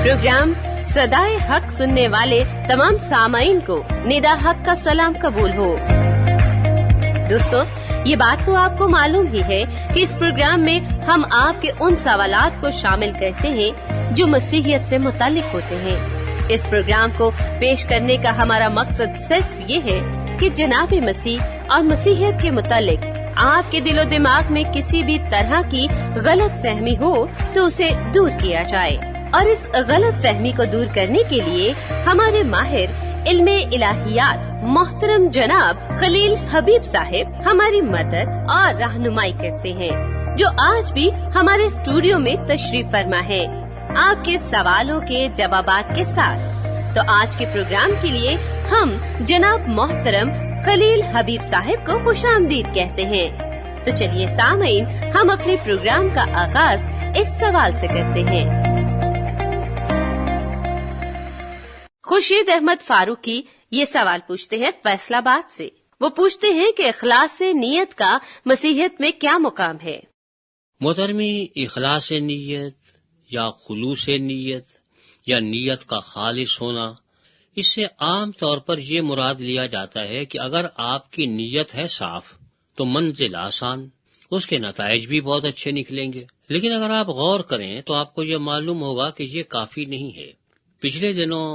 Programme सदाए हक सुनने वाले तमाम सामाईन को निदा हक का सलाम कबूल हो। दोस्तों, ये बात तो आपको मालूम ही है कि इस प्रोग्राम में हम आपके उन सवालात को शामिल करते हैं जो मसीहियत से मुताल्लिक होते हैं। इस प्रोग्राम को पेश करने का हमारा मकसद सिर्फ ये है कि जनाब मसीह और मसीहियत के मुताल्लिक आपके दिलो दिमाग में किसी भी तरह की गलत फहमी हो तो उसे दूर किया जाए। और इस गलत फहमी को दूर करने के लिए हमारे माहिर इल्मे इलाहियात मोहतरम जनाब खलील हबीब साहिब हमारी मदद और रहनुमाई करते हैं, जो आज भी हमारे स्टूडियो में तशरीफ फरमा है आपके सवालों के जवाबात के साथ। तो आज के प्रोग्राम के लिए हम जनाब मोहतरम खलील हबीब साहिब को खुशामदीद कहते हैं। तो चलिए सामीन, हम अपने प्रोग्राम का आगाज इस सवाल से करते हैं। खुर्शीद अहमद फारूकी ये सवाल पूछते हैं फैसलाबाद से। वो पूछते हैं कि इखलास नीयत का मसीहियत में क्या मुकाम है। मोहतरमी, इखलास नीयत या खुलूस नीयत या नीयत का खालिस होना, इससे आम तौर पर ये मुराद लिया जाता है कि अगर आपकी नीयत है साफ तो मंजिल आसान, उसके नताइज भी बहुत अच्छे निकलेंगे। लेकिन अगर आप गौर करें तो आपको ये मालूम होगा कि ये काफी नहीं है। पिछले दिनों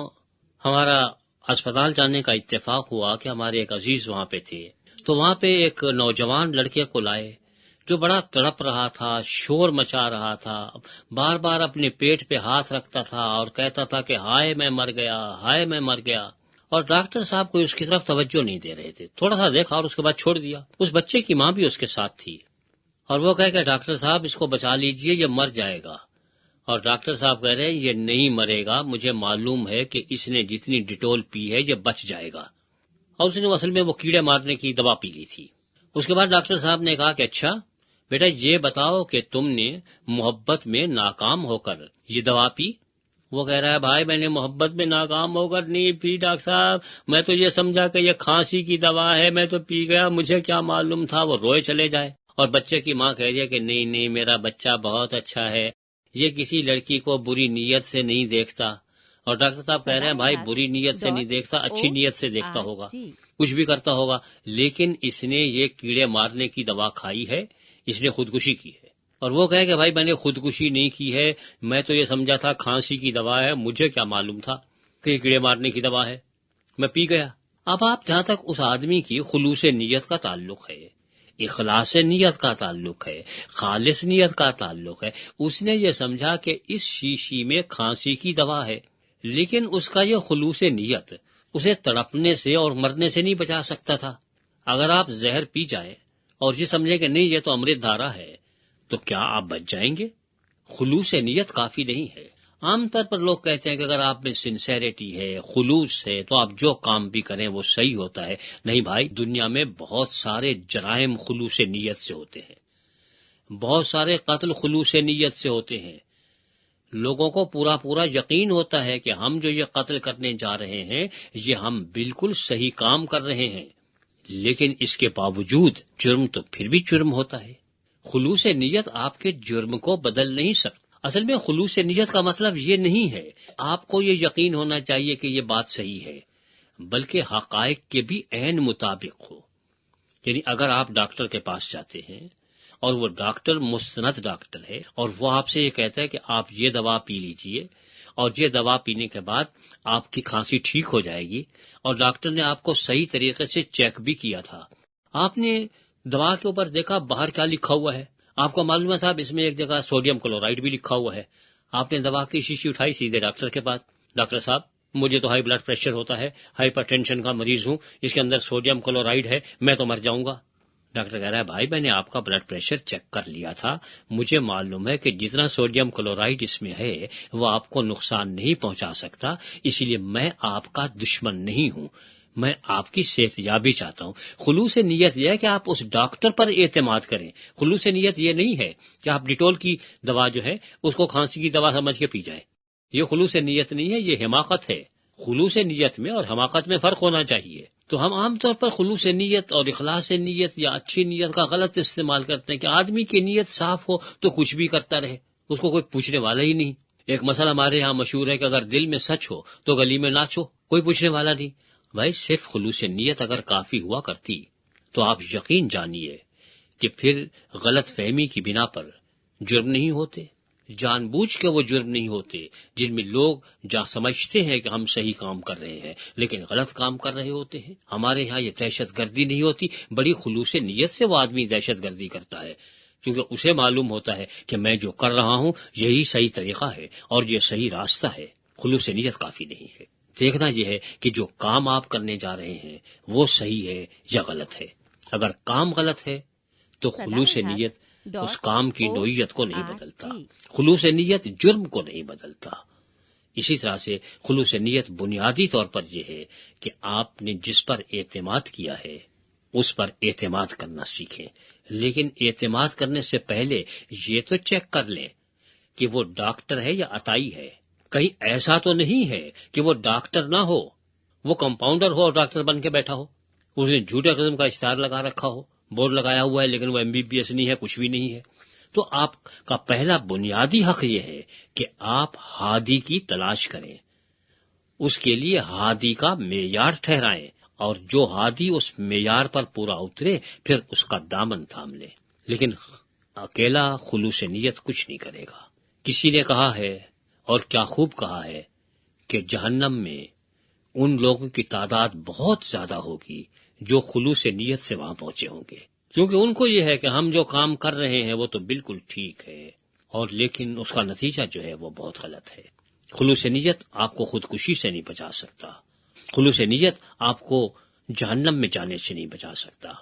हमारा अस्पताल जाने का इत्तेफाक हुआ कि हमारे एक अजीज वहाँ पे थे, तो वहाँ पे एक नौजवान लड़के को लाए जो बड़ा तड़प रहा था, शोर मचा रहा था, बार बार अपने पेट पे हाथ रखता था और कहता था कि हाय मैं मर गया, हाय मैं मर गया। और डॉक्टर साहब कोई उसकी तरफ तवज्जो नहीं दे रहे थे। थोड़ा सा देखा और उसके बाद छोड़ दिया। उस बच्चे की माँ भी उसके साथ थी और वो कहे कि डॉक्टर साहब इसको बचा लीजिए, ये मर जाएगा। और डॉक्टर साहब कह रहे हैं ये नहीं मरेगा, मुझे मालूम है कि इसने जितनी डिटोल पी है ये बच जाएगा। और उसने असल में वो कीड़े मारने की दवा पी ली थी। उसके बाद डॉक्टर साहब ने कहा कि अच्छा बेटा ये बताओ कि तुमने मोहब्बत में नाकाम होकर ये दवा पी। वो कह रहा है भाई मैंने मोहब्बत में नाकाम होकर नहीं पी डॉक्टर साहब, मैं तो ये समझा कि ये खांसी की दवा है, मैं तो पी गया, मुझे क्या मालूम था। वो रोए चले जाए और बच्चे की माँ कह रही है कि नहीं नहीं मेरा बच्चा बहुत अच्छा है, ये किसी लड़की को बुरी नीयत से नहीं देखता। और डॉक्टर साहब कह रहे हैं भाई बुरी नीयत से नहीं देखता, अच्छी नीयत से देखता होगा, कुछ भी करता होगा, लेकिन इसने ये कीड़े मारने की दवा खाई है, इसने खुदकुशी की है। और वो कहे कि भाई मैंने खुदकुशी नहीं की है, मैं तो ये समझा था खांसी की दवा है, मुझे क्या मालूम था कि कीड़े मारने की दवा है, मैं पी गया। अब आप जहां तक उस आदमी की खुलूस नीयत का ताल्लुक है, इखलास नीयत का ताल्लुक है, खालिस नीयत का ताल्लुक है, उसने ये समझा कि इस शीशी में खांसी की दवा है, लेकिन उसका ये खुलूस नीयत उसे तड़पने से और मरने से नहीं बचा सकता था। अगर आप जहर पी जाए और ये समझे कि नहीं ये तो अमृत धारा है, तो क्या आप बच जाएंगे? खुलूस नीयत काफी नहीं है। आमतौर पर लोग कहते हैं कि अगर आप में सिंसेरिटी है, खुलूस है, तो आप जो काम भी करें वो सही होता है। नहीं भाई, दुनिया में बहुत सारे जराइम खुलूस नीयत से होते हैं, बहुत सारे कत्ल खुलूस नीयत से होते हैं। लोगों को पूरा पूरा यकीन होता है कि हम जो ये कत्ल करने जा रहे हैं ये हम बिल्कुल सही काम कर रहे हैं, लेकिन इसके बावजूद जुर्म तो फिर भी जुर्म होता है। खुलूस नीयत आपके जुर्म को बदल नहीं सकता। असल में खुलूस नीयत का मतलब ये नहीं है आपको ये यकीन होना चाहिए कि ये बात सही है, बल्कि हकायक के भी ऐन मुताबिक हो। यानी अगर आप डॉक्टर के पास जाते हैं और वो डॉक्टर मुस्तनद डॉक्टर है और वो आपसे ये कहता है कि आप ये दवा पी लीजिए और ये दवा पीने के बाद आपकी खांसी ठीक हो जाएगी, और डॉक्टर ने आपको सही तरीके से चेक भी किया था, आपने दवा के ऊपर देखा बाहर क्या लिखा हुआ है, आपको मालूम है साहब इसमें एक जगह सोडियम क्लोराइड भी लिखा हुआ है। आपने दवा की शीशी उठाई, सीधे डॉक्टर के पास, डॉक्टर साहब मुझे तो हाई ब्लड प्रेशर होता है, हाइपरटेंशन का मरीज हूं, इसके अंदर सोडियम क्लोराइड है, मैं तो मर जाऊंगा। डॉक्टर कह रहा है भाई मैंने आपका ब्लड प्रेशर चेक कर लिया था, मुझे मालूम है कि जितना सोडियम क्लोराइड इसमें है वो आपको नुकसान नहीं पहुंचा सकता, इसीलिए मैं आपका दुश्मन नहीं हूं, मैं आपकी सेहतयाबी चाहता हूं। खुलूस नीयत यह है कि आप उस डॉक्टर पर एतमाद करें। खुलूस नीयत ये नहीं है कि आप डिटोल की दवा जो है उसको खांसी की दवा समझ के पी जाएं। ये खुलूस नीयत नहीं है, ये हिमाकत है। खुलूस नीयत में और हमाकत में फर्क होना चाहिए। तो हम आमतौर पर खुलूस नीयत और इखलास नीयत या अच्छी नीयत का गलत इस्तेमाल करते हैं कि आदमी की नीयत साफ हो तो कुछ भी करता रहे, उसको कोई पूछने वाला ही नहीं। ایک مسئلہ ہمارے یہاں مشہور ہے کہ اگر دل میں سچ ہو تو گلی میں ناچو، کوئی پوچھنے والا نہیں۔ بھائی صرف خلوص نیت اگر کافی ہوا کرتی تو آپ یقین جانیے کہ پھر غلط فہمی کی بنا پر جرم نہیں ہوتے، جان بوجھ کے وہ جرم نہیں ہوتے جن میں لوگ سمجھتے ہیں کہ ہم صحیح کام کر رہے ہیں لیکن غلط کام کر رہے ہوتے ہیں۔ ہمارے ہاں یہ دہشت گردی نہیں ہوتی، بڑی خلوص نیت سے وہ آدمی دہشت گردی کرتا ہے، کیونکہ اسے معلوم ہوتا ہے کہ میں جو کر رہا ہوں یہی صحیح طریقہ ہے اور یہ صحیح راستہ ہے۔ خلوص نیت کافی نہیں ہے، دیکھنا یہ ہے کہ جو کام آپ کرنے جا رہے ہیں وہ صحیح ہے یا غلط ہے۔ اگر کام غلط ہے تو خلوص نیت اس کام کی نوعیت کو نہیں بدلتا، خلوص نیت جرم کو نہیں بدلتا۔ اسی طرح سے خلوص نیت بنیادی طور پر یہ ہے کہ آپ نے جس پر اعتماد کیا ہے اس پر اعتماد کرنا سیکھیں، لیکن اعتماد کرنے سے پہلے یہ تو چیک کر لیں کہ وہ ڈاکٹر ہے یا عطائی ہے۔ کہیں ایسا تو نہیں ہے کہ وہ ڈاکٹر نہ ہو، وہ کمپاؤنڈر ہو اور ڈاکٹر بن کے بیٹھا ہو، اس نے جھوٹے قسم کا اشتہار لگا رکھا ہو، بورڈ لگایا ہوا ہے لیکن وہ MBBS نہیں ہے، کچھ بھی نہیں ہے۔ تو آپ کا پہلا بنیادی حق یہ ہے کہ آپ ہادی کی تلاش کریں، اس کے لیے ہادی کا معیار ٹھہرائیں، اور جو ہادی اس معیار پر پورا اترے پھر اس کا دامن تھام لے۔ لیکن اکیلا خلوص نیت کچھ نہیں کرے گا۔ کسی نے کہا ہے، اور کیا خوب کہا ہے، کہ جہنم میں ان لوگوں کی تعداد بہت زیادہ ہوگی جو خلوص نیت سے وہاں پہنچے ہوں گے، کیونکہ ان کو یہ ہے کہ ہم جو کام کر رہے ہیں وہ تو بالکل ٹھیک ہے، اور لیکن اس کا نتیجہ جو ہے وہ بہت غلط ہے۔ خلوص نیت آپ کو خودکشی سے نہیں بچا سکتا، خلوص نیت آپ کو جہنم میں جانے سے نہیں بچا سکتا۔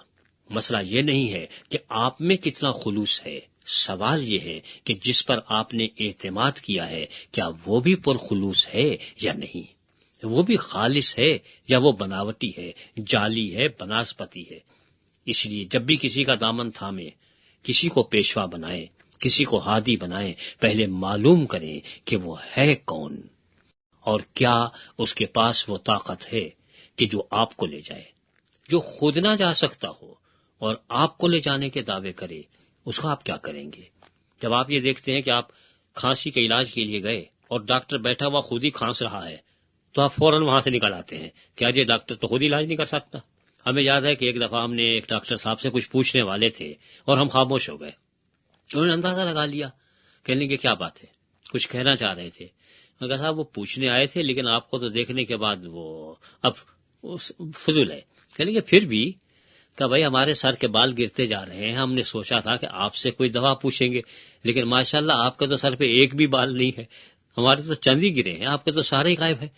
مسئلہ یہ نہیں ہے کہ آپ میں کتنا خلوص ہے، سوال یہ ہے کہ جس پر آپ نے اعتماد کیا ہے کیا وہ بھی پرخلوص ہے یا نہیں، وہ بھی خالص ہے یا وہ بناوٹی ہے، جعلی ہے، بناسپتی ہے۔ اس لیے جب بھی کسی کا دامن تھامے، کسی کو پیشوا بنائیں، کسی کو ہادی بنائیں، پہلے معلوم کریں کہ وہ ہے کون اور کیا اس کے پاس وہ طاقت ہے کہ جو آپ کو لے جائے۔ جو خود نہ جا سکتا ہو اور آپ کو لے جانے کے دعوے کرے، اس کا آپ کیا کریں گے؟ جب آپ یہ دیکھتے ہیں کہ آپ کھانسی کے علاج کے لیے گئے اور ڈاکٹر بیٹھا ہوا خود ہی کھانس رہا ہے تو آپ فوراً وہاں سے نکل آتے ہیں کہ یہ ڈاکٹر تو خود علاج نہیں کر سکتا۔ ہمیں یاد ہے کہ ایک دفعہ ہم نے ایک ڈاکٹر صاحب سے کچھ پوچھنے والے تھے اور ہم خاموش ہو گئے۔ انہوں نے اندازہ لگا لیا، کہنے کہ کیا بات ہے، کچھ کہنا چاہ رہے تھے۔ میں کہا صاحب وہ پوچھنے آئے تھے لیکن آپ کو تو دیکھنے کے بعد وہ اب فضول ہے۔ کہنے کہ پھر بھی کہ بھائی ہمارے سر کے بال گرتے جا رہے ہیں، ہم نے سوچا تھا کہ آپ سے کوئی دوا پوچھیں گے، لیکن ماشاءاللہ آپ کے تو سر پہ ایک بھی بال نہیں ہے، ہمارے تو چند ہی گرے ہیں، آپ کے تو سارے ہی غائب ہیں،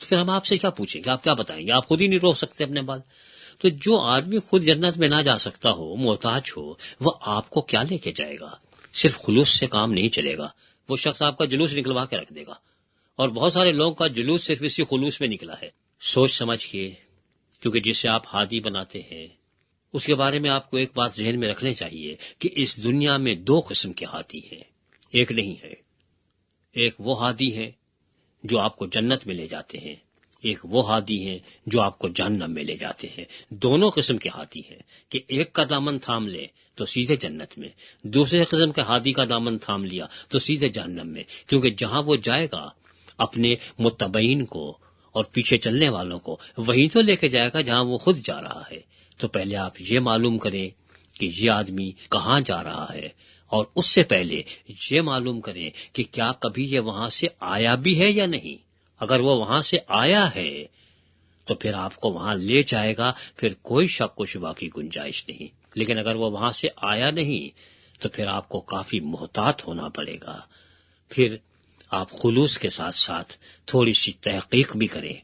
تو پھر ہم آپ سے کیا پوچھیں گے، آپ کیا بتائیں گے، آپ خود ہی نہیں روک سکتے اپنے بال۔ تو جو آدمی خود جنت میں نہ جا سکتا ہو، محتاج ہو، وہ آپ کو کیا لے کے جائے گا؟ صرف خلوص سے کام نہیں چلے گا، وہ شخص آپ کا جلوس نکلوا کے رکھ دے گا، اور بہت سارے لوگوں کا جلوس صرف اسی خلوص میں نکلا ہے۔ سوچ سمجھ کے، کیونکہ جسے آپ ہادی بناتے ہیں اس کے بارے میں آپ کو ایک بات ذہن میں رکھنے چاہیے کہ اس دنیا میں دو قسم کے ہادی ہیں، ایک نہیں ہے۔ ایک وہ ہادی ہیں جو آپ کو جنت میں لے جاتے ہیں، ایک وہ ہادی ہیں جو آپ کو جہنم میں لے جاتے ہیں۔ دونوں قسم کے ہادی ہیں کہ ایک کا دامن تھام لے تو سیدھے جنت میں، دوسرے قسم کے ہادی کا دامن تھام لیا تو سیدھے جہنم میں، کیونکہ جہاں وہ جائے گا اپنے متبعین کو اور پیچھے چلنے والوں کو وہیں تو لے کے جائے گا جہاں وہ خود جا رہا ہے۔ تو پہلے آپ یہ معلوم کریں کہ یہ آدمی کہاں جا رہا ہے، اور اس سے پہلے یہ معلوم کریں کہ کیا کبھی یہ وہاں سے آیا بھی ہے یا نہیں۔ اگر وہ وہاں سے آیا ہے تو پھر آپ کو وہاں لے جائے گا، پھر کوئی شک و شبہ کی گنجائش نہیں۔ لیکن اگر وہ وہاں سے آیا نہیں تو پھر آپ کو کافی محتاط ہونا پڑے گا۔ پھر آپ خلوص کے ساتھ ساتھ تھوڑی سی تحقیق بھی کریں،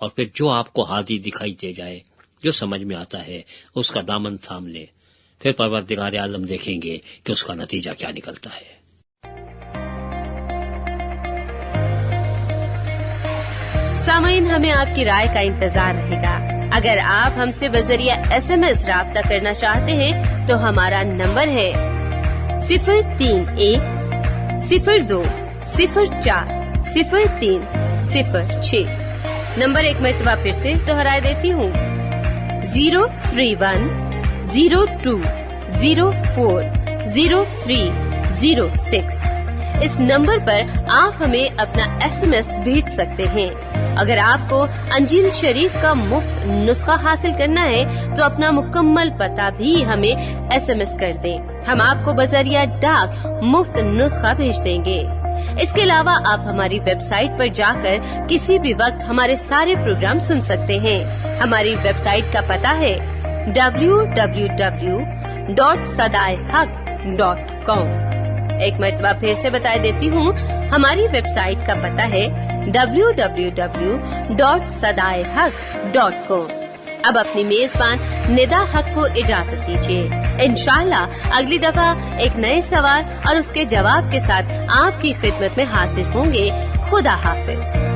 اور پھر جو آپ کو ہادی دکھائی دے جائے، جو سمجھ میں آتا ہے، اس کا دامن تھام لے۔ پھر پروردگار عالم دیکھیں گے کہ اس کا نتیجہ کیا نکلتا ہے۔ سامعین، ہمیں آپ کی رائے کا انتظار رہے گا۔ اگر آپ ہم سے بذریعہ SMS رابطہ کرنا چاہتے ہیں تو ہمارا نمبر ہے 03102040306۔ نمبر ایک مرتبہ پھر سے دہرا دیتی ہوں، 03102040306۔ इस नंबर पर आप हमें अपना SMS भेज सकते हैं। अगर आपको अंजील शरीफ का मुफ्त नुस्खा हासिल करना है तो अपना मुकम्मल पता भी हमें SMS कर दें। हम आपको बजरिया डाक मुफ्त नुस्खा भेज देंगे। इसके अलावा आप हमारी वेबसाइट पर जाकर किसी भी वक्त हमारे सारे प्रोग्राम सुन सकते हैं। हमारी वेबसाइट का पता है www.sadaiHaq.com। एक मरतबा फिर से बता देती हूँ, हमारी वेबसाइट का पता है www.sadaiHaq.com। अब अपनी मेजबान निदा हक को इजाजत दीजिए। इंशाअल्लाह अगली दफा एक नए सवाल और उसके जवाब के साथ आपकी खिदमत में हाजिर होंगे। खुदा हाफिज।